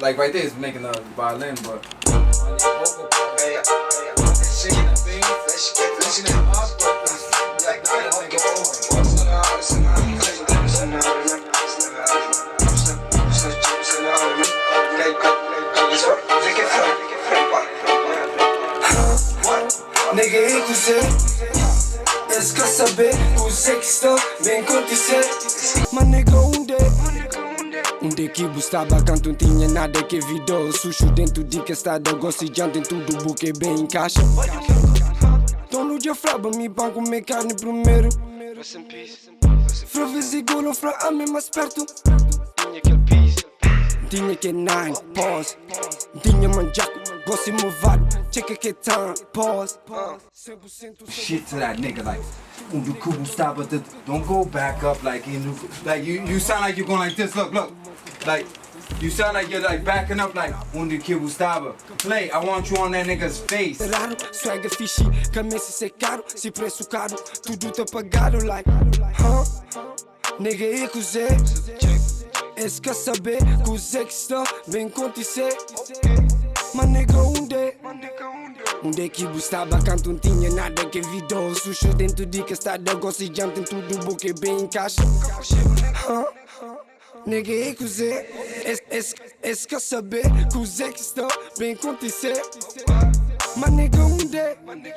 Like right there is making a violin, but Nigga écoutez, est-ce que saber o que está bem acontecer? Mas nigga onde que buscava canto não tinha nada que vidou sujo dentro de que estado gostejando em tudo buque bem encaixa. Então no dia fraba me banco me carne primeiro. Fra visigolo fra a mim mais perto. Tinha que nine, pause. Tinha manjaco, gosto movado. Check que time, pause. shit to that nigga, like, do cool stop, but don't go back up like you sound like you're going like this. Look, like you sound like you're like backing up like onde que Gustavo. Play, I want you on that nigga's face. Raro, swagger fishy, camisa se caro, se preço caro, tudo tá pagado like, Nigga écoutez, est-ce que saber que os que está bem acontecer? Mas nigga onde que buscava canto não tinha nada que vidou sujo dentro de que estado gostejando em tudo buque bem encaixa. Nigga écoutez, est-ce que saber que os que está bem acontecer? Mas nigga onde